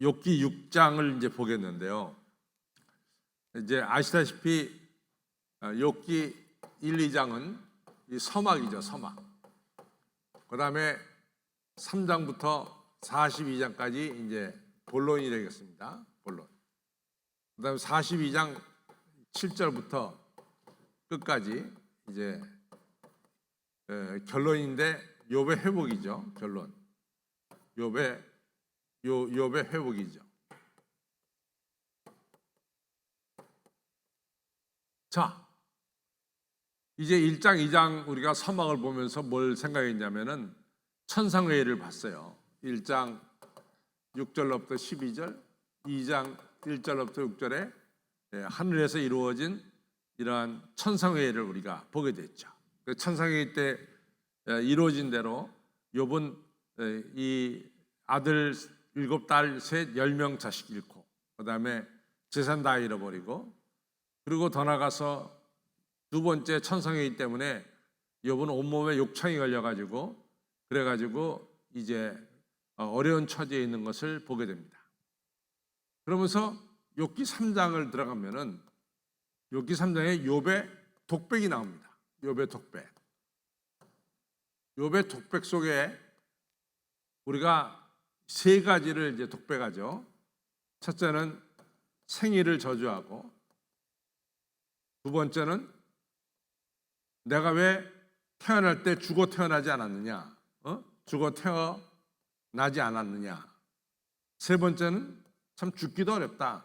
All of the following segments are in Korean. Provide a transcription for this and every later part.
욥기 6장을 이제 보겠는데요. 이제 아시다시피 욥기 1, 2장은 이 서막이죠, 서막. 그다음에 3장부터 42장까지 이제 본론이 되겠습니다. 본론. 그다음에 42장 7절부터 끝까지 이제 결론인데 욥의 회복이죠. 결론. 욥의 회복이죠. 자, 이제 1장, 2장 우리가 서막을 보면서 뭘 생각했냐면은 천상회의를 봤어요. 1장 6절로부터 12절, 2장 1절로부터 6절에 하늘에서 이루어진 이러한 천상회의를 우리가 보게 됐죠. 그 천상회의 때 이루어진 대로 욥은 이 아들 7, 딸 3, 10명 자식 잃고, 그 다음에 재산 다 잃어버리고, 그리고 더 나가서 두 번째 천상회의 때문에 욥은 온몸에 욕창이 걸려가지고 그래가지고 이제 어려운 처지에 있는 것을 보게 됩니다. 그러면서 욥기 3장을 들어가면은 욥기 3장에 욥의 독백이 나옵니다. 욥의 독백. 욥의 독백 속에 우리가 세 가지를 이제 독백하죠. 첫째는 생일을 저주하고, 두 번째는 내가 왜 태어날 때 죽어 태어나지 않았느냐, 죽어 태어나지 않았느냐. 세 번째는 참 죽기도 어렵다.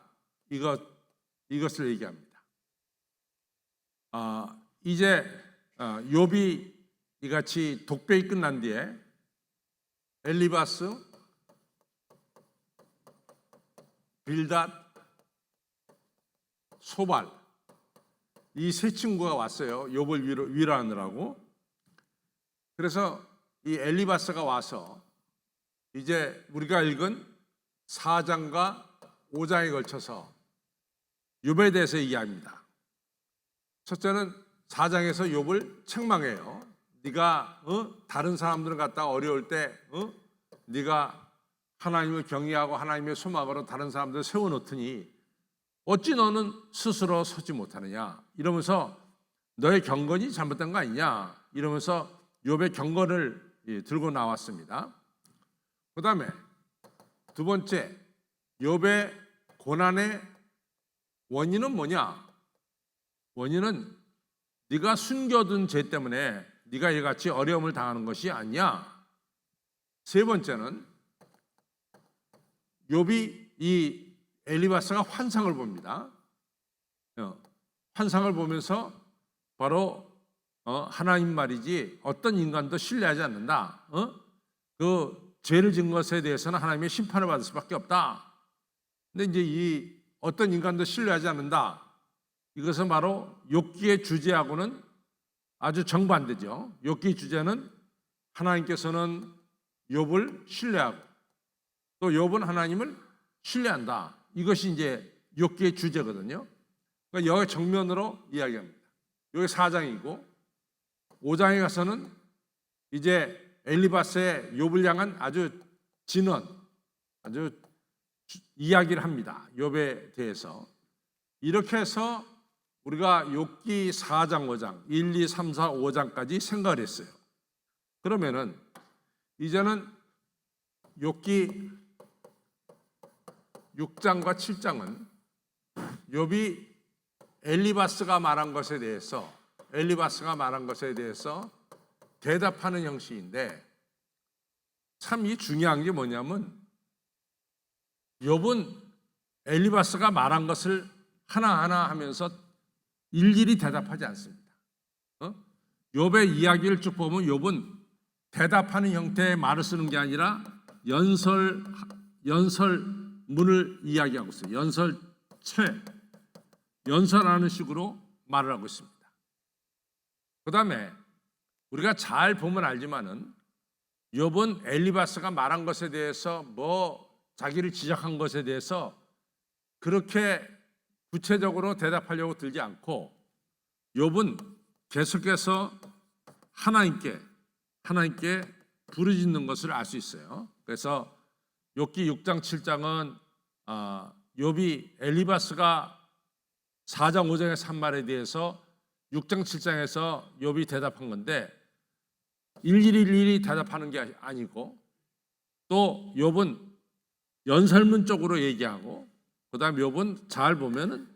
이것을 얘기합니다. 이제 욥이 이같이 독백이 끝난 뒤에 엘리바스, 빌닷, 소발, 이 세 친구가 왔어요. 욥을 위로하느라고. 그래서 이 엘리바스가 와서 이제 우리가 읽은 4장과 5장에 걸쳐서 욥에 대해서 얘기합니다. 첫째는 4장에서 욥을 책망해요. 네가 다른 사람들은 갖다가 어려울 때 네가 하나님을 경외하고 하나님의 소망으로 다른 사람들을 세워놓더니 어찌 너는 스스로 서지 못하느냐, 이러면서 너의 경건이 잘못된 거 아니냐, 이러면서 욥의 경건을 들고 나왔습니다. 그 다음에 두 번째, 욥의 고난의 원인은 뭐냐? 원인은 네가 숨겨둔 죄 때문에 네가 이같이 어려움을 당하는 것이 아니야. 세 번째는 욥이 이 엘리바스가 환상을 봅니다. 환상을 보면서 바로 하나님 말이지 어떤 인간도 신뢰하지 않는다. 그 죄를 지은 것에 대해서는 하나님의 심판을 받을 수밖에 없다. 근데 이제 이 어떤 인간도 신뢰하지 않는다. 이것은 바로 욥기의 주제하고는 아주 정반대죠. 욥기의 주제는 하나님께서는 욥을 신뢰하고 또 욥은 하나님을 신뢰한다. 이것이 이제 욥기의 주제거든요. 그러니까 여기 정면으로 이야기합니다. 여기 4장이고 5장에 가서는 이제 엘리바스의 욥을 향한 아주 진언, 아주 이야기를 합니다. 욥에 대해서. 이렇게 해서 우리가 욥기 4장, 5장, 1, 2, 3, 4, 5장까지 생각을 했어요. 그러면은 이제는 욥기 6장과 7장은 욥이 엘리바스가 말한 것에 대해서 대답하는 형식인데, 참 이 중요한 게 뭐냐면 욥은 엘리바스가 말한 것을 하나하나 하면서 일일이 대답하지 않습니다. 욥의 이야기를 쭉 보면 욥은 대답하는 형태의 말을 쓰는 게 아니라 연설문을 이야기하고 있어요. 연설하는 식으로 말을 하고 있습니다. 그 다음에 우리가 잘 보면 알지만은 욥은 엘리바스가 말한 것에 대해서 자기를 지적한 것에 대해서 그렇게 구체적으로 대답하려고 들지 않고 욥은 계속해서 하나님께 부르짖는 것을 알 수 있어요. 그래서 욥기 6장 7장은 욥이 엘리바스가 4장 5장의 한 말에 대해서 6장 7장에서 욥이 대답한 건데 일일이 대답하는 게 아니고 또 욥은 연설문 쪽으로 얘기하고 그다음에 욥은 잘 보면은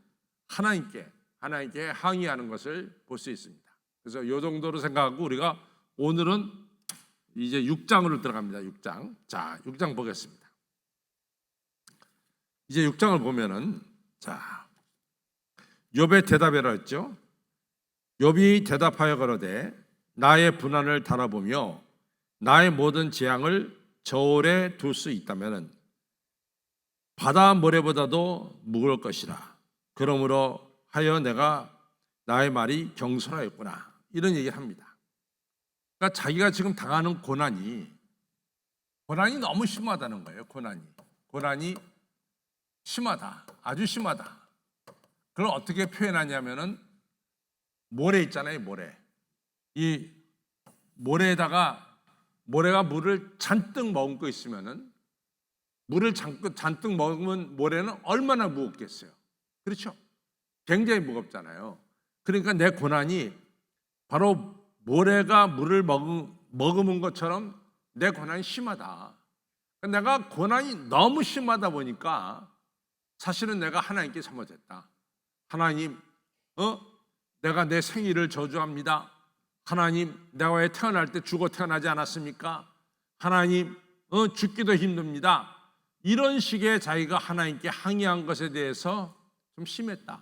하나님께 항의하는 것을 볼 수 있습니다. 그래서 이 정도로 생각하고 우리가 오늘은 이제 6장으로 들어갑니다. 6장. 자, 6장 보겠습니다. 이제 6장을 보면은 자, 욥의 대답이라 했죠. 욥이 대답하여 가로되 나의 분한을 달아보며 나의 모든 재앙을 저울에 둘 수 있다면은 바다 모래보다도 무거울 것이라. 그러므로 하여 내가 나의 말이 경솔하였구나. 이런 얘기를 합니다. 그러니까 자기가 지금 당하는 고난이 너무 심하다는 거예요. 고난이 심하다. 아주 심하다. 그걸 어떻게 표현하냐면은 모래 있잖아요. 모래. 이 모래에다가 모래가 물을 잔뜩 머금고 있으면은 물을 잔뜩 머금은 모래는 얼마나 무겁겠어요. 그렇죠? 굉장히 무겁잖아요. 그러니까 내 고난이 바로 모래가 물을 머금은 것처럼 내 고난이 심하다. 내가 고난이 너무 심하다 보니까 사실은 내가 하나님께 잘못했다. 하나님, 내가 내 생일을 저주합니다. 하나님, 내가 왜 태어날 때 죽어 태어나지 않았습니까? 하나님, 죽기도 힘듭니다. 이런 식의 자기가 하나님께 항의한 것에 대해서 좀 심했다.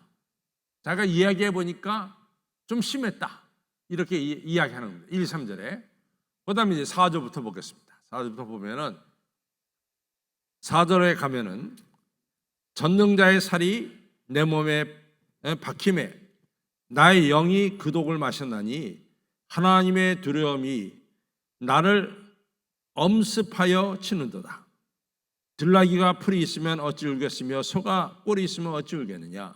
자기가 이야기해 보니까 좀 심했다. 이렇게 이야기하는 겁니다. 1, 3절에. 그 다음에 이제 4절부터 보겠습니다. 4절부터 보면은 4절에 가면은 전능자의 살이 내 몸에 박힘에 나의 영이 그 독을 마셨나니 하나님의 두려움이 나를 엄습하여 치는도다. 들나귀가 풀이 있으면 어찌 울겠으며 소가 꼴이 있으면 어찌 울겠느냐.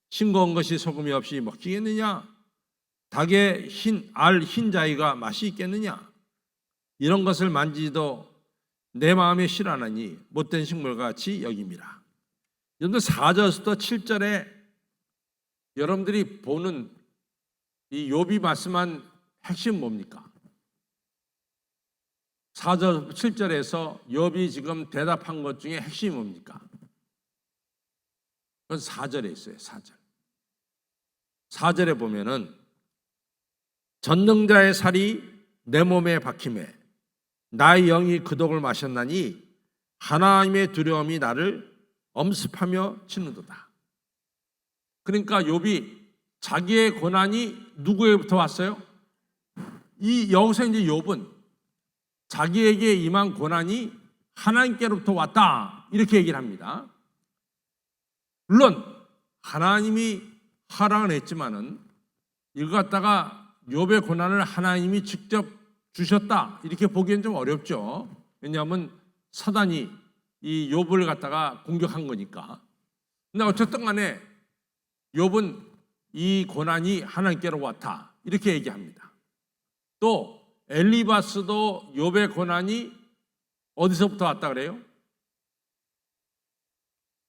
싱거운 것이 소금이 없이 먹히겠느냐. 닭의 흰 자위가 맛이 있겠느냐. 이런 것을 만지도 내 마음에 싫어하나니 못된 식물과 같이 여김이라. 여러분들 4절부터 7절에 여러분들이 보는 이 욥이 말씀한 핵심 뭡니까? 4절, 7절에서 욥이 지금 대답한 것 중에 핵심이 뭡니까? 그건 4절에 있어요. 4절. 4절에 보면은 전능자의 살이 내 몸에 박힘에 나의 영이 그 독을 마셨나니 하나님의 두려움이 나를 엄습하며 치는도다. 그러니까 욥이 자기의 고난이 누구에부터 왔어요? 여기서 이제 욥은 자기에게 임한 고난이 하나님께로부터 왔다. 이렇게 얘기를 합니다. 물론 하나님이 허락은 했지만은 이거 갖다가 욥의 고난을 하나님이 직접 주셨다. 이렇게 보기엔 좀 어렵죠. 왜냐하면 사단이 이 욥을 갖다가 공격한 거니까. 근데 어쨌든 간에 욥은 이 고난이 하나님께로 왔다. 이렇게 얘기합니다. 또 엘리바스도 욥의 고난이 어디서부터 왔다 그래요?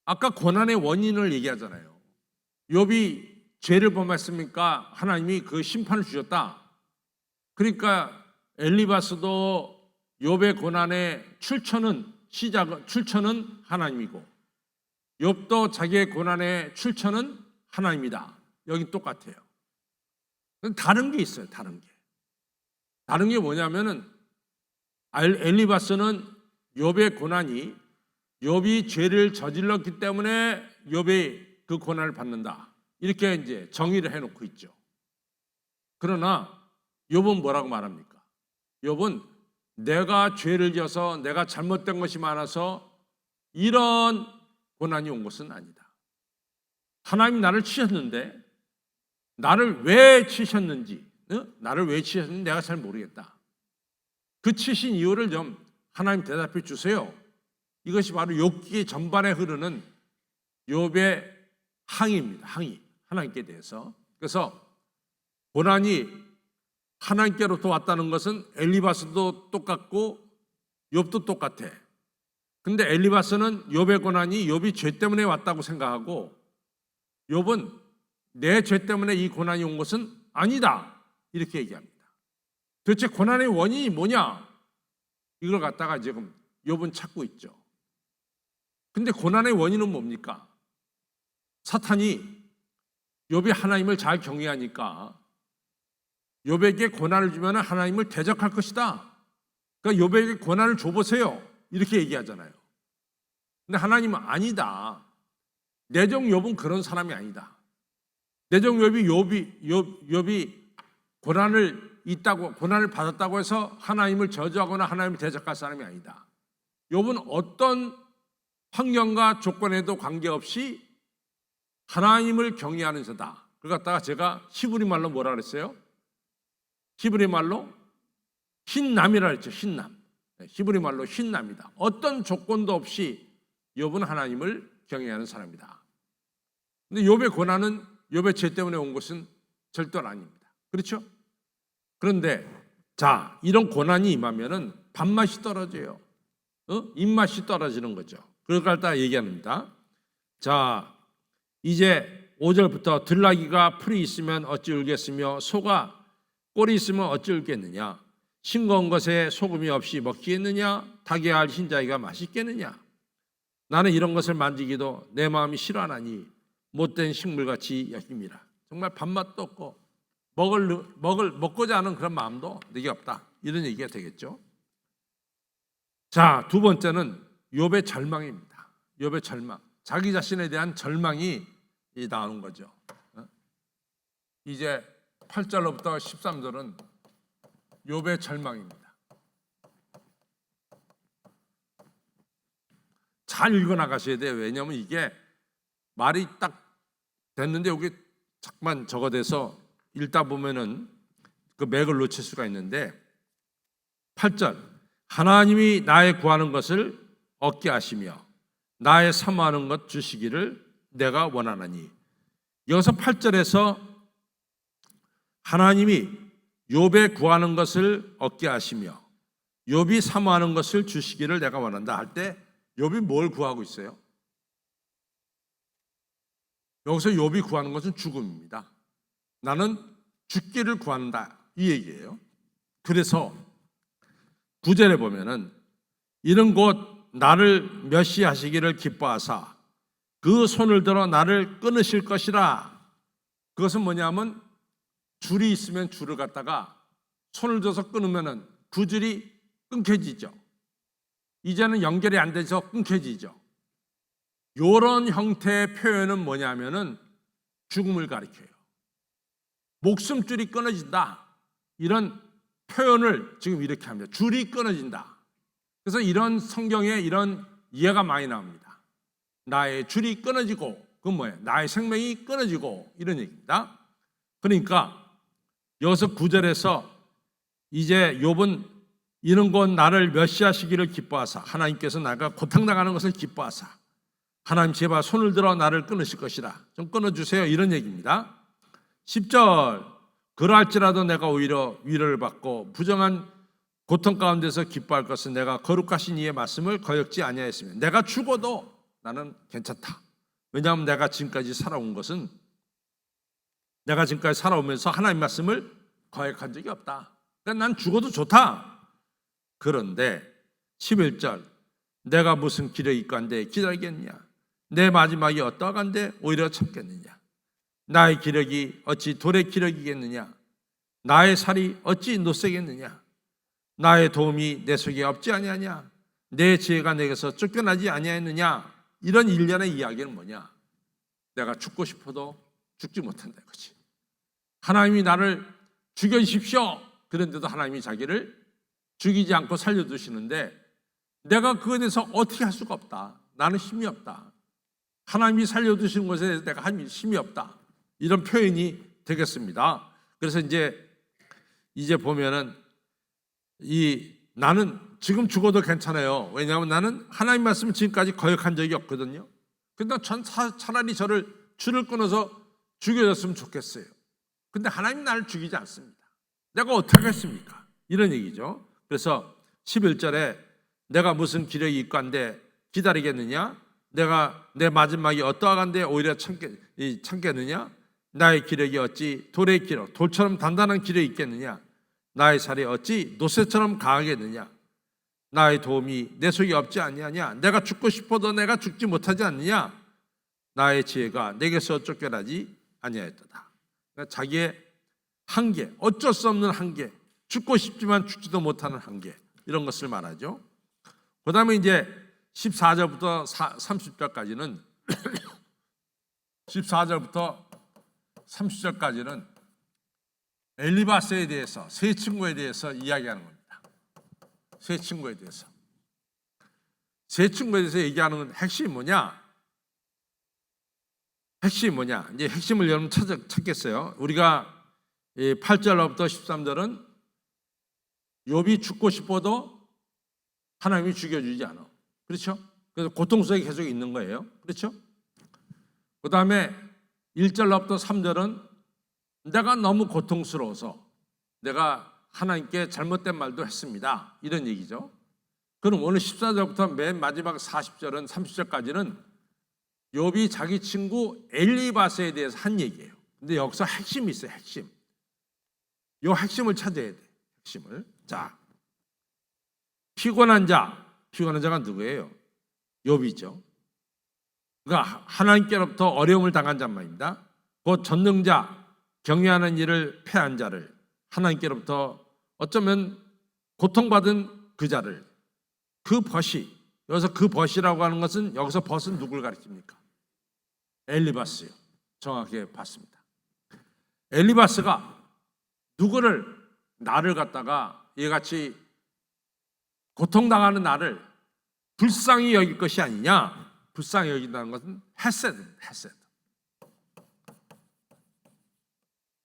아까 고난의 원인을 얘기하잖아요. 욥이 죄를 범했습니까? 하나님이 그 심판을 주셨다. 그러니까 엘리바스도 욥의 고난의 출처는 하나님이고 욥도 자기의 고난의 출처는 하나님이다. 여기 똑같아요. 다른 게 있어요. 다른 게 뭐냐면은 엘리바스는 욥의 고난이 욥이 죄를 저질렀기 때문에 욥이 그 고난을 받는다. 이렇게 이제 정의를 해놓고 있죠. 그러나 욥은 뭐라고 말합니까? 욥은 내가 죄를 지어서 내가 잘못된 것이 많아서 이런 고난이 온 것은 아니다. 하나님이 나를 치셨는데 나를 왜 치셨는지 내가 잘 모르겠다. 그 치신 이유를 좀 하나님 대답해 주세요. 이것이 바로 욥기 전반에 흐르는 욥의 항의입니다. 항의. 하나님께 대해서. 그래서 고난이 하나님께로부터 왔다는 것은 엘리바스도 똑같고 욥도 똑같아. 근데 엘리바스는 욥의 고난이 욥이 죄 때문에 왔다고 생각하고 욥은 내 죄 때문에 이 고난이 온 것은 아니다 이렇게 얘기합니다. 도대체 고난의 원인이 뭐냐? 이걸 갖다가 지금 욥은 찾고 있죠. 근데 고난의 원인은 뭡니까? 사탄이 욥이 하나님을 잘 경외하니까 욥에게 고난을 주면 하나님을 대적할 것이다. 그러니까 욥에게 고난을 줘보세요. 이렇게 얘기하잖아요. 근데 하나님은 아니다. 내정 욥은 그런 사람이 아니다. 내정 욥이 고난을 받았다고 해서 하나님을 저주하거나 하나님을 대적할 사람이 아니다. 욥은 어떤 환경과 조건에도 관계없이 하나님을 경외하는 자다. 그걸 갖다가 제가 히브리 말로 뭐라 그랬어요? 히브리 말로 흰남이라 그랬죠. 흰남. 히브리 말로 흰남이다. 어떤 조건도 없이 욥은 하나님을 경외하는 사람이다. 근데 욥의 고난은 욥의 죄 때문에 온 것은 절대로 아닙니다. 그렇죠? 그런데 자, 이런 고난이 임하면은 밥맛이 떨어져요. 입맛이 떨어지는 거죠. 그걸 갖다 얘기합니다. 자, 이제 5절부터 들나귀가 풀이 있으면 어찌 울겠으며 소가 꼴이 있으면 어찌 울겠느냐. 싱거운 것에 소금이 없이 먹겠느냐. 닭의 알 흰자위가 맛있겠느냐. 나는 이런 것을 만지기도 내 마음이 싫어하나니 못된 식물같이 여김이라. 정말 밥맛도 없고 먹고자 하는 그런 마음도 내게 없다. 이런 얘기가 되겠죠. 자, 두 번째는 욥의 절망입니다. 욥의 절망. 자기 자신에 대한 절망이 나오는 거죠. 이제 8절로부터 13절은 욥의 절망입니다. 잘 읽어나가셔야 돼요. 왜냐하면 이게 말이 딱 됐는데 여기 잠깐만 적어대서 읽다 보면은 그 맥을 놓칠 수가 있는데 8절 하나님이 나의 구하는 것을 얻게 하시며 나의 사모하는 것 주시기를 내가 원하나니. 여기서 8절에서 하나님이 욥의 구하는 것을 얻게 하시며 욥이 사모하는 것을 주시기를 내가 원한다 할 때 욥이 뭘 구하고 있어요? 여기서 욥이 구하는 것은 죽음입니다. 나는 죽기를 구한다 이 얘기예요. 그래서 9절에 보면은 이는 곧 나를 멸시하시기를 기뻐하사 그 손을 들어 나를 끊으실 것이라. 그것은 뭐냐면 줄이 있으면 줄을 갖다가 손을 줘서 끊으면은 그 줄이 끊겨지죠. 이제는 연결이 안 돼서 끊겨지죠. 이런 형태의 표현은 뭐냐면은 죽음을 가리켜요. 목숨줄이 끊어진다. 이런 표현을 지금 이렇게 합니다. 줄이 끊어진다. 그래서 이런 성경에 이런 이해가 많이 나옵니다. 나의 줄이 끊어지고, 그건 뭐예요? 나의 생명이 끊어지고, 이런 얘기입니다. 그러니까 여기서 9절에서 이제 욥은 이는 곧 나를 멸시하시기를 기뻐하사 하나님께서 내가 고통당하는 것을 기뻐하사 하나님 제발 손을 들어 나를 끊으실 것이라. 좀 끊어주세요. 이런 얘기입니다. 10절 그러할지라도 내가 오히려 위로를 받고 부정한 고통 가운데서 기뻐할 것은 내가 거룩하신 이의 말씀을 거역지 아니하였으면 내가 죽어도 나는 괜찮다. 왜냐하면 내가 지금까지 살아온 것은 내가 지금까지 살아오면서 하나님 말씀을 거역한 적이 없다. 그러니까 난 죽어도 좋다. 그런데 11절 내가 무슨 기력이 있건데 기다리겠느냐. 내 마지막이 어떠한데 오히려 참겠느냐. 나의 기력이 어찌 돌의 기력이겠느냐. 나의 살이 어찌 노쇠겠느냐. 나의 도움이 내 속에 없지 아니하냐. 내 지혜가 내게서 쫓겨나지 아니하였느냐. 이런 일련의 이야기는 뭐냐. 내가 죽고 싶어도 죽지 못한다 이거지. 하나님이 나를 죽여주십시오. 그런데도 하나님이 자기를 죽이지 않고 살려두시는데 내가 그거에 대해서 어떻게 할 수가 없다. 나는 힘이 없다. 하나님이 살려두시는 것에 대해서 내가 힘이 없다. 이런 표현이 되겠습니다. 그래서 이제 보면은 나는 지금 죽어도 괜찮아요. 왜냐하면 나는 하나님 말씀을 지금까지 거역한 적이 없거든요. 근데 차라리 저를 줄을 끊어서 죽여줬으면 좋겠어요. 근데 하나님 나를 죽이지 않습니다. 내가 어떻게 하겠습니까? 이런 얘기죠. 그래서 11절에 내가 무슨 기력이 있건데 기다리겠느냐? 내가 내 마지막이 어떠한데 오히려 참겠느냐? 나의 기력이 어찌 돌의 기력, 돌처럼 단단한 기력이 있겠느냐? 나의 살이 어찌 노새처럼 강하겠느냐? 나의 도움이 내 속에 없지 아니하냐? 내가 죽고 싶어도 내가 죽지 못하지 않느냐? 나의 지혜가 내게서 쫓겨나지 아니하였도다. 그러니까 자기의 한계, 어쩔 수 없는 한계, 죽고 싶지만 죽지도 못하는 한계, 이런 것을 말하죠. 그 다음에 이제 14절부터 30절까지는 14절부터 30절까지는 엘리바스에 대해서, 세 친구에 대해서 이야기하는 겁니다. 세 친구에 대해서. 세 친구에 대해서 얘기하는 건 핵심이 뭐냐? 핵심이 뭐냐? 이제 핵심을 여러분 찾겠어요. 우리가 8절로부터 13절은 욥이 죽고 싶어도 하나님이 죽여주지 않아. 그렇죠? 그래서 고통 속에 계속 있는 거예요. 그렇죠? 그 다음에 1절로부터 3절은 내가 너무 고통스러워서 내가 하나님께 잘못된 말도 했습니다. 이런 얘기죠. 그럼 오늘 14절부터 맨 마지막 40절은 30절까지는 욥이 자기 친구 엘리바스에 대해서 한 얘기예요. 근데 여기서 핵심이 있어요. 핵심. 이 핵심을 찾아야 돼. 핵심을. 자, 피곤한 자가 누구예요? 욥이죠. 그러니까 하나님께로부터 어려움을 당한 자란 말입니다. 곧 전능자, 경외하는 일을 패한 자를, 하나님께로부터 어쩌면 고통받은 그 자를, 그 벗이, 여기서 그 벗이라고 하는 것은, 여기서 벗은 누굴 가리킵니까? 엘리바스요. 정확하게 봤습니다. 엘리바스가 누구를, 나를 갖다가 얘같이 고통당하는 나를 불쌍히 여길 것이 아니냐. 불쌍히 여긴다는 것은 헤세드입니다. 헤세드.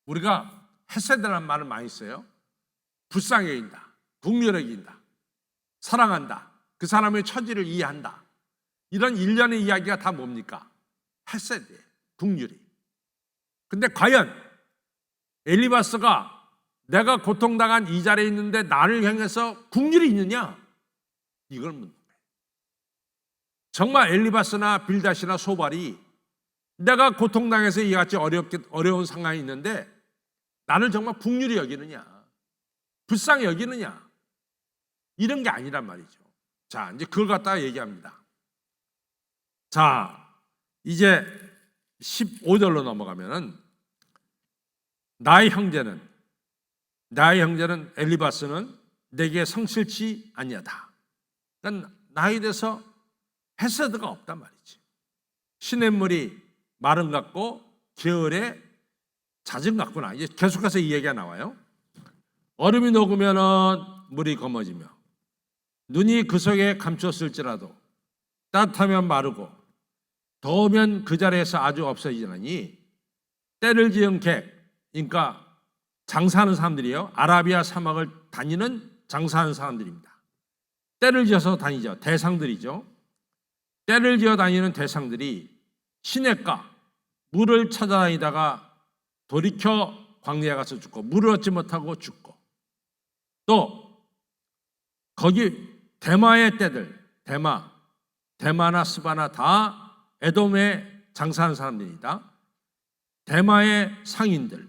우리가 헤세드라는 말을 많이 써요. 불쌍히 여긴다, 국률에 여긴다, 사랑한다, 그 사람의 처지를 이해한다, 이런 일련의 이야기가 다 뭡니까? 헤세드예요. 국률이. 근데 과연 엘리바스가 내가 고통당한 이 자리에 있는데 나를 향해서 국률이 있느냐? 이걸 묻는 거예요. 정말 엘리바스나 빌닷이나 소발이 내가 고통당해서 이같이 어려운 상황이 있는데 나를 정말 국률이 여기느냐, 불쌍히 여기느냐, 이런 게 아니란 말이죠. 자, 이제 그걸 갖다가 얘기합니다. 자, 이제 15절로 넘어가면은 나의 형제는 엘리바스는 내게 성실치 아니하다. 그러니까 나에 대해서 헤세드가 없단 말이지. 시냇물이 마름 같고 게을에 잦은 같구나. 이제 계속해서 이 얘기가 나와요. 얼음이 녹으면은 물이 검어지며 눈이 그 속에 감췄을지라도 따뜻하면 마르고 더우면 그 자리에서 아주 없어지나니 때를 지은 객, 그러니까 장사하는 사람들이에요. 아라비아 사막을 다니는 장사하는 사람들입니다. 때를 지어서 다니죠. 대상들이죠. 때를 지어 다니는 대상들이 시냇가 물을 찾아다니다가 돌이켜 광야에 가서 죽고 물을 얻지 못하고 죽고, 또 거기 대마의 떼들, 대마나 스바나 다 에돔에 장사하는 사람들이다. 대마의 상인들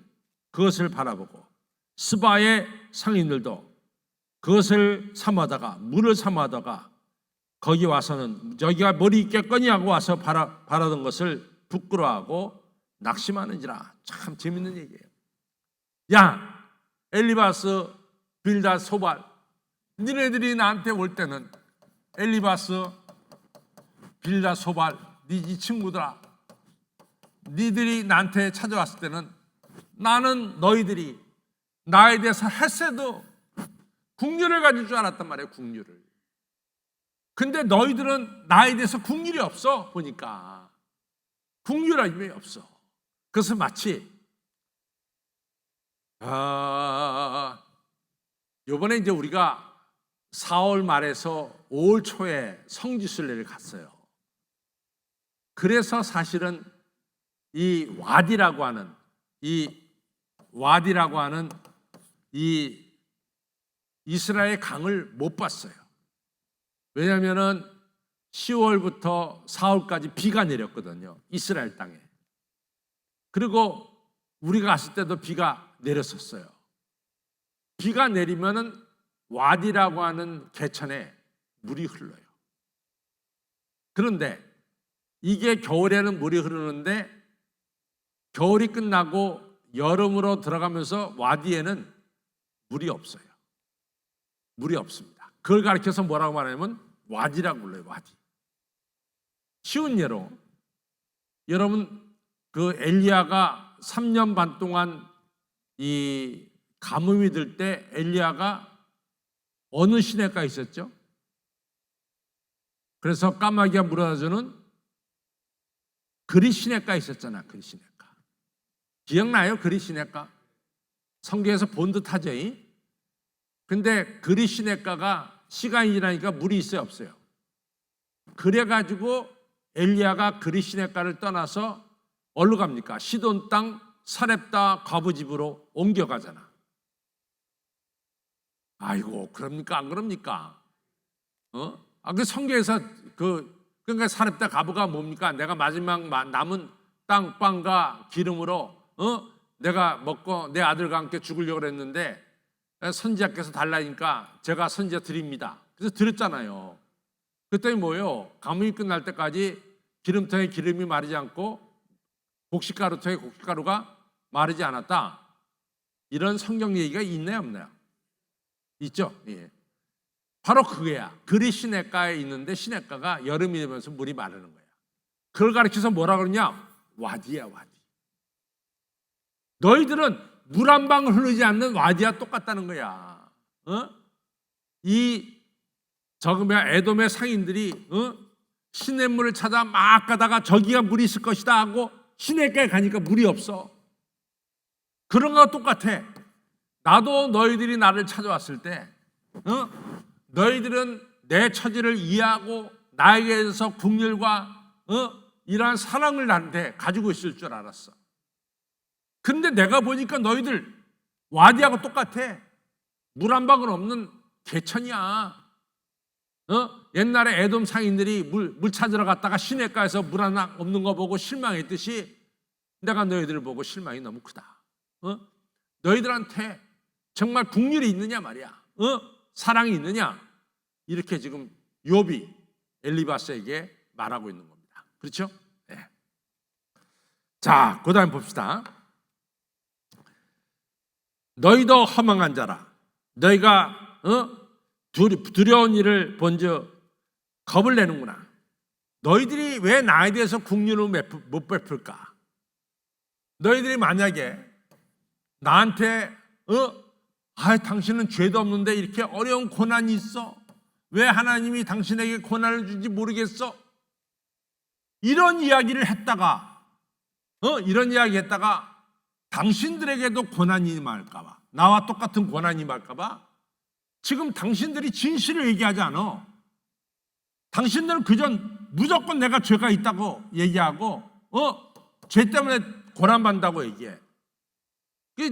그것을 바라보고 스바의 상인들도 그것을 삼하다가, 물을 삼하다가 거기 와서는 저기가 머리 있겠거니 하고 와서 바라던 것을 부끄러워하고 낙심하는지라. 참 재밌는 얘기예요. 야, 엘리바스, 빌닷, 소발, 니네들이 나한테 올 때는, 엘리바스, 빌닷, 소발, 이 친구들아, 니들이 나한테 찾아왔을 때는 나는 너희들이 나에 대해서 헤세드, 국률을 가질 줄 알았단 말이에요. 국률을. 근데 너희들은 나에 대해서 국률이 없어. 보니까 국률이 없어. 그래서 마치 이번에 이제 우리가 4월 말에서 5월 초에 성지순례를 갔어요. 그래서 사실은 이 와디라고 하는 이 이스라엘 강을 못 봤어요. 왜냐하면은 10월부터 4월까지 비가 내렸거든요. 이스라엘 땅에. 그리고 우리가 갔을 때도 비가 내렸었어요. 비가 내리면은 와디라고 하는 개천에 물이 흘러요. 그런데 이게 겨울에는 물이 흐르는데 겨울이 끝나고 여름으로 들어가면서 와디에는 물이 없어요. 물이 없습니다. 그걸 가리켜서 뭐라고 말하냐면 와디라고 불러요. 와디. 쉬운 예로 여러분 그 엘리야가 3년 반 동안 이 가뭄이 들 때 엘리야가 어느 시내가에 있었죠? 그래서 까마귀가 물어다주는 그리 시내가에 있었잖아. 그리 시내가. 기억나요? 그리 시내가? 성경에서 본 듯하죠. 근데 그리 시내가가 시간이 지나니까 물이 있어요? 없어요? 그래가지고 엘리야가 그리 시내가를 떠나서 어디로 갑니까? 시돈 땅 사렙다 과부집으로 옮겨가잖아. 아이고, 그럽니까? 안 그럽니까? 그 성경에서 그러니까 사렙다 과부가 뭡니까? 내가 마지막 남은 땅과 기름으로 내가 먹고 내 아들과 함께 죽으려고 했는데 선지자께서 달라니까 제가 선지자 드립니다. 그래서 드렸잖아요. 그랬더니 뭐예요? 가뭄이 끝날 때까지 기름통에 기름이 마르지 않고 곡식가루통에 곡식가루가 마르지 않았다. 이런 성경 얘기가 있나요, 없나요? 있죠. 예. 바로 그거야. 그리 시냇가에 있는데 시냇가가 여름이 되면서 물이 마르는 거야. 그걸 가르쳐서 뭐라 그러냐? 와디야, 와디. 너희들은 물 한 방울 흐르지 않는 와디와 똑같다는 거야. 에돔의 상인들이 시냇물을 찾아 막 가다가 저기가 물이 있을 것이다 하고 시냇가에 가니까 물이 없어. 그런 거와 똑같아. 나도 너희들이 나를 찾아왔을 때 너희들은 내 처지를 이해하고 나에게 대해서 긍휼과 이러한 사랑을 나한테 가지고 있을 줄 알았어. 근데 내가 보니까 너희들 와디하고 똑같아. 물 한 방울 없는 개천이야. 옛날에 에돔 상인들이 물 찾으러 갔다가 시냇가에서 물 하나 없는 거 보고 실망했듯이 내가 너희들을 보고 실망이 너무 크다. 너희들한테 정말 긍휼이 있느냐 말이야. 사랑이 있느냐. 이렇게 지금 욥이 엘리바스에게 말하고 있는 겁니다. 그렇죠? 네. 자, 그 다음 봅시다. 너희도 허망한 자라. 너희가 두려운 일을 본즉 겁을 내는구나. 너희들이 왜 나에 대해서 긍휼을 못 베풀까? 너희들이 만약에 나한테 당신은 죄도 없는데 이렇게 어려운 고난이 있어? 왜 하나님이 당신에게 고난을 주지 모르겠어? 이런 이야기를 했다가 당신들에게도 고난이 임할까 봐, 나와 똑같은 고난이 임할까 봐 지금 당신들이 진실을 얘기하지 않아. 당신들은 그저 무조건 내가 죄가 있다고 얘기하고 죄 때문에 고난받는다고 얘기해.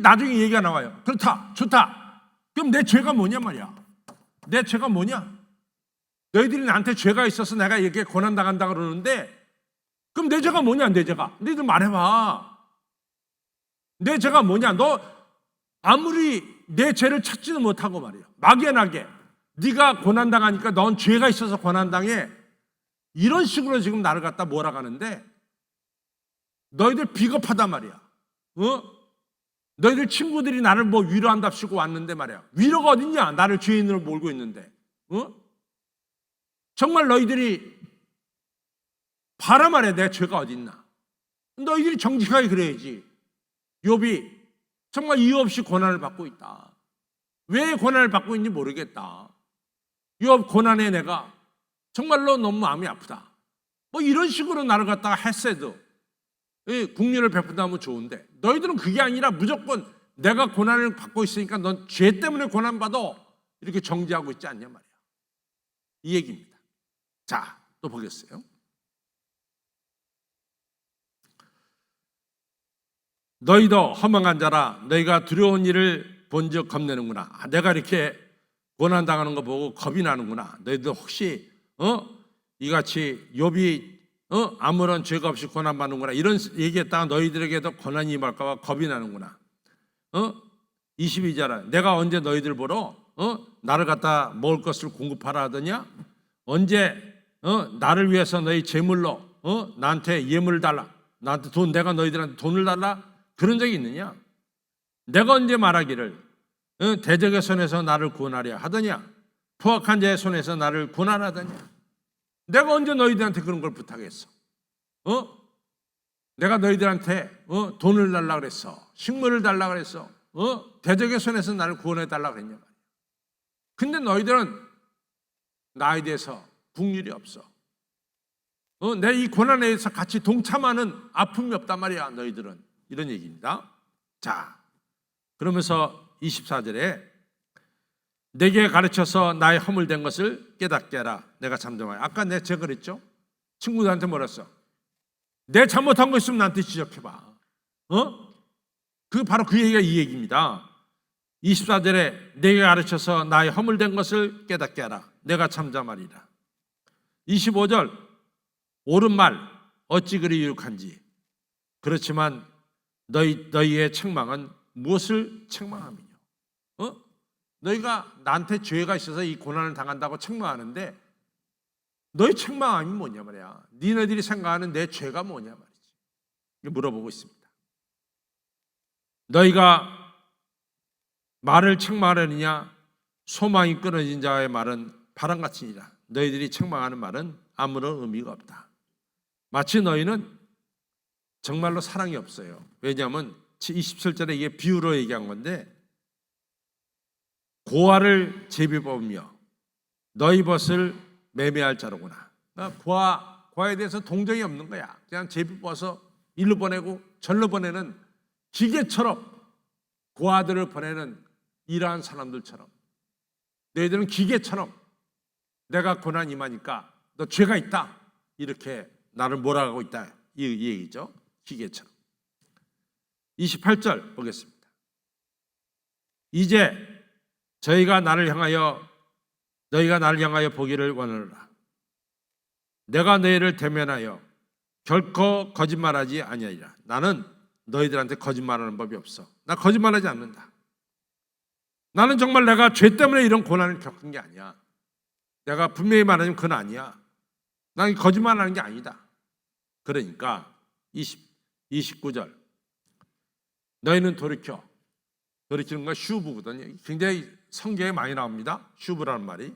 나중에 얘기가 나와요. 그렇다, 좋다. 그럼 내 죄가 뭐냐 말이야. 내 죄가 뭐냐? 너희들이 나한테 죄가 있어서 내가 이렇게 고난당한다 그러는데 그럼 내 죄가 뭐냐? 내 죄가. 너희들 말해봐. 내 죄가 뭐냐? 너 아무리 내 죄를 찾지도 못하고 말이야. 막연하게 네가 고난당하니까 넌 죄가 있어서 고난당해. 이런 식으로 지금 나를 갖다 몰아가는데 너희들 비겁하단 말이야. 너희들 친구들이 나를 뭐 위로한답시고 왔는데 말이야. 위로가 어딨냐? 나를 죄인으로 몰고 있는데. 정말 너희들이 봐라 말이야. 내 죄가 어딨나? 너희들이 정직하게 그래야지. 욥이 정말 이유 없이 고난을 받고 있다. 왜 고난을 받고 있는지 모르겠다. 욥 고난에 내가 정말로 너무 마음이 아프다. 뭐 이런 식으로 나를 갖다가 했어도 긍휼을 베푼다면 좋은데 너희들은 그게 아니라 무조건 내가 고난을 받고 있으니까 넌 죄 때문에 고난받아. 이렇게 정죄하고 있지 않냐 말이야. 이 얘기입니다. 자, 또 보겠어요. 너희도 허망한 자라. 너희가 두려운 일을 본즉 겁내는구나. 내가 이렇게 고난당하는 거 보고 겁이 나는구나. 너희도 혹시 이같이 욥이 아무런 죄가 없이 고난받는구나 이런 얘기했다가 너희들에게도 고난이 임할까 봐 겁이 나는구나. 22절 내가 언제 너희들 보러 나를 갖다 먹을 것을 공급하라 하더냐? 언제 나를 위해서 너희 제물로 나한테 예물을 달라, 나한테 돈, 내가 너희들한테 돈을 달라 그런 적이 있느냐? 내가 언제 말하기를 대적의 손에서 나를 구원하려 하더냐? 포악한 자의 손에서 나를 구원하라 하더냐? 내가 언제 너희들한테 그런 걸 부탁했어? 내가 너희들한테 돈을 달라 그랬어, 식물을 달라 그랬어, 대적의 손에서 나를 구원해 달라 그랬냐 말이야. 근데 너희들은 나에 대해서 국률이 없어. 내 이 고난에 대해서 같이 동참하는 아픔이 없단 말이야 너희들은. 이런 얘기입니다. 자, 그러면서 24절에 내게 가르쳐서 나의 허물된 것을 깨닫게 하라. 내가 잠잠하여. 아까 제가 그랬죠? 친구들한테 뭐라 했어? 내 잘못한 거 있으면 나한테 지적해봐. 바로 그 얘기가 이 얘기입니다. 24절에 내게 가르쳐서 나의 허물된 것을 깨닫게 하라. 내가 잠잠하리라. 25절 옳은 말 어찌 그리 유익한지. 그렇지만 너희의 책망은 무엇을 책망함이냐? 너희가 나한테 죄가 있어서 이 고난을 당한다고 책망하는데 너희 책망함이 뭐냐 말이야. 니네들이 생각하는 내 죄가 뭐냐 말이지. 물어보고 있습니다. 너희가 말을 책망하려느냐? 소망이 끊어진 자의 말은 바람같으니라. 너희들이 책망하는 말은 아무런 의미가 없다. 마치 너희는 정말로 사랑이 없어요. 왜냐하면 27절에 이게 비유로 얘기한 건데 고아를 제비 뽑으며 너희 벗을 매매할 자로구나. 고아에 대해서 동정이 없는 거야. 그냥 제비 뽑아서 일로 보내고 절로 보내는 기계처럼 고아들을 보내는 이러한 사람들처럼 너희들은 기계처럼 내가 고난 임하니까 너 죄가 있다 이렇게 나를 몰아가고 있다 이 얘기죠. 기계처럼. 28절 보겠습니다. 이제 너희가 나를 향하여 보기를 원하노라. 내가 너희를 대면하여 결코 거짓말하지 아니하리라. 나는 너희들한테 거짓말하는 법이 없어. 나 거짓말하지 않는다. 나는 정말 내가 죄 때문에 이런 고난을 겪은 게 아니야. 내가 분명히 말하면 그건 아니야. 난 거짓말하는 게 아니다. 그러니까 29절 너희는 돌이키는 건 슈브거든요. 굉장히 성경에 많이 나옵니다. 슈브라는 말이.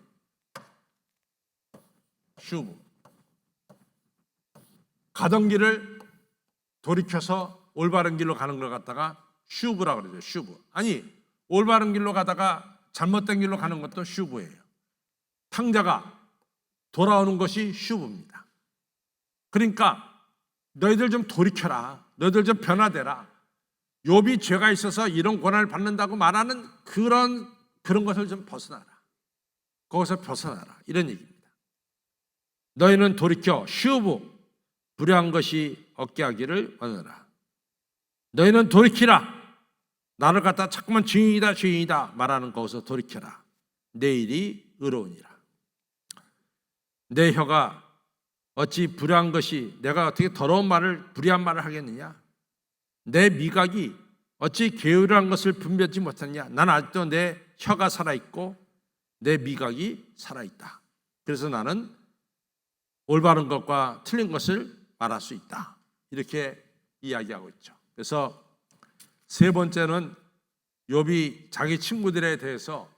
슈브. 가던 길을 돌이켜서 올바른 길로 가는 걸 갖다가 슈브라고 그러죠. 슈브. 아니 올바른 길로 가다가 잘못된 길로 가는 것도 슈브예요. 탕자가 돌아오는 것이 슈브입니다. 그러니까 너희들 좀 돌이켜라. 너희들 좀 변화되라. 욥이 죄가 있어서 이런 고난을 받는다고 말하는 그런 것을 좀 벗어나라. 거기서 벗어나라. 이런 얘기입니다. 너희는 돌이켜 슈브 불의한 것이 없게 하기를 원하라. 너희는 돌이키라. 나를 갖다 자꾸만 죄인이다 말하는 거기서 돌이켜라. 내일이 의로우니라. 내 혀가 어찌 불의한 것이 내가 어떻게 더러운 말을 불의한 말을 하겠느냐? 내 미각이 어찌 게으르한 것을 분별하지 못하느냐? 난 아직도 내 혀가 살아있고 내 미각이 살아있다. 그래서 나는 올바른 것과 틀린 것을 말할 수 있다. 이렇게 이야기하고 있죠. 그래서 세 번째는 욥이 자기 친구들에 대해서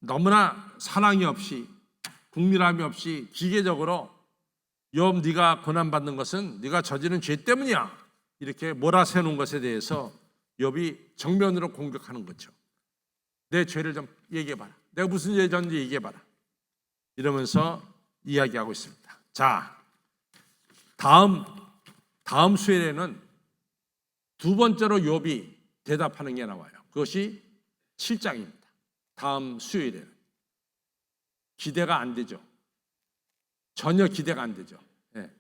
너무나 사랑이 없이 국밀함이 없이 기계적으로 욥 네가 고난받는 것은 네가 저지른 죄 때문이야 이렇게 몰아세우는 것에 대해서 욥이 정면으로 공격하는 거죠. 내 죄를 좀 얘기해봐라. 내가 무슨 죄 졌는지 얘기해봐라. 이러면서 이야기하고 있습니다. 자, 다음 수요일에는 두 번째로 욥이 대답하는 게 나와요. 그것이 7장입니다. 다음 수요일에는 기대가 안 되죠. 전혀 기대가 안 되죠. 네.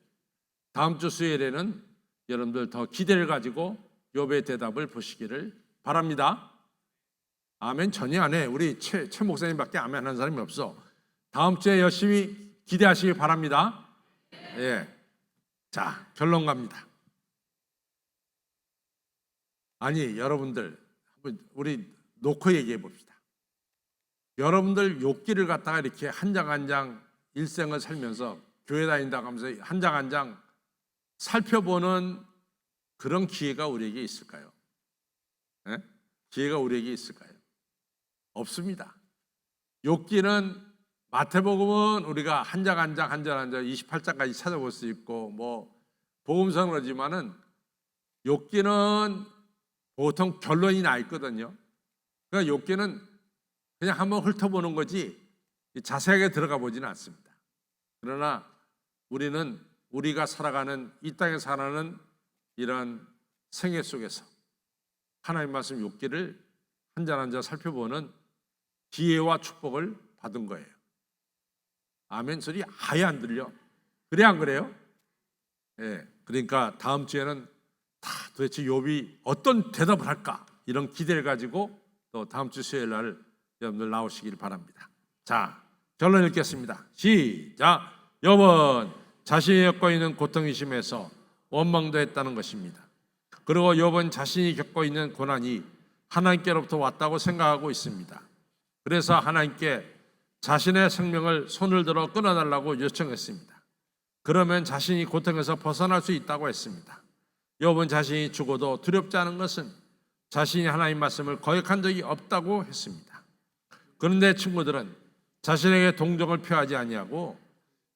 다음 주 수요일에는 여러분들 더 기대를 가지고 욥의 대답을 보시기를 바랍니다. 아멘 전혀 안 해. 우리 최 목사님밖에 아멘 하는 사람이 없어. 다음 주에 열심히 기대하시기 바랍니다. 예. 자, 결론 갑니다. 아니, 여러분들, 우리 놓고 얘기해 봅시다. 여러분들 욥기를 갖다가 이렇게 한 장 한 장 일생을 살면서 교회 다닌다고 하면서 한 장 한 장 살펴보는 그런 기회가 우리에게 있을까요? 예? 기회가 우리에게 있을까요? 없습니다. 욥기는 마태복음은 우리가 한 장 한 장 28장까지 찾아볼 수 있고 뭐 복음서는 그러지만은 욥기는 보통 결론이 나 있거든요. 그러니까 욥기는 그냥 한번 훑어보는 거지 자세하게 들어가 보지는 않습니다. 그러나 우리는 우리가 살아가는 이 땅에 살아가는 이런 생애 속에서 하나님 말씀 욥기를 한 장 한 장 살펴보는 기회와 축복을 받은 거예요. 아멘 소리 아예 안 들려. 그래 안 그래요? 예. 그러니까 다음 주에는 다 도대체 욥이 어떤 대답을 할까 이런 기대를 가지고 또 다음 주 수요일 날 여러분들 나오시길 바랍니다. 자, 결론 읽겠습니다. 시작. 욥은 자신이 겪고 있는 고통이 심해서 원망도 했다는 것입니다. 그리고 욥은 자신이 겪고 있는 고난이 하나님께로부터 왔다고 생각하고 있습니다. 그래서 하나님께 자신의 생명을 손을 들어 끊어달라고 요청했습니다. 그러면 자신이 고통에서 벗어날 수 있다고 했습니다. 욥은 자신이 죽어도 두렵지 않은 것은 자신이 하나님 말씀을 거역한 적이 없다고 했습니다. 그런데 친구들은 자신에게 동정을 표하지 아니하고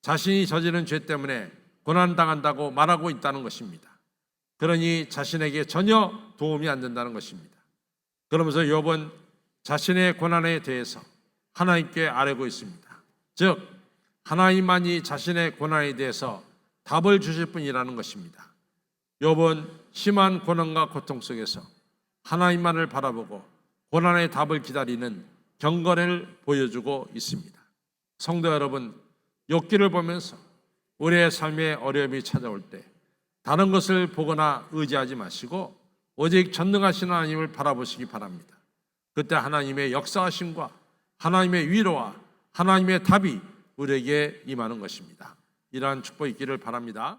자신이 저지른 죄 때문에 고난당한다고 말하고 있다는 것입니다. 그러니 자신에게 전혀 도움이 안 된다는 것입니다. 그러면서 욥은 자신의 고난에 대해서 하나님께 아뢰고 있습니다. 즉 하나님만이 자신의 고난에 대해서 답을 주실 분이라는 것입니다. 욥은 심한 고난과 고통 속에서 하나님만을 바라보고 고난의 답을 기다리는 경건을 보여주고 있습니다. 성도 여러분, 욥기를 보면서 우리의 삶에 어려움이 찾아올 때 다른 것을 보거나 의지하지 마시고 오직 전능하신 하나님을 바라보시기 바랍니다. 그때 하나님의 역사하심과 하나님의 위로와 하나님의 답이 우리에게 임하는 것입니다. 이러한 축복이 있기를 바랍니다.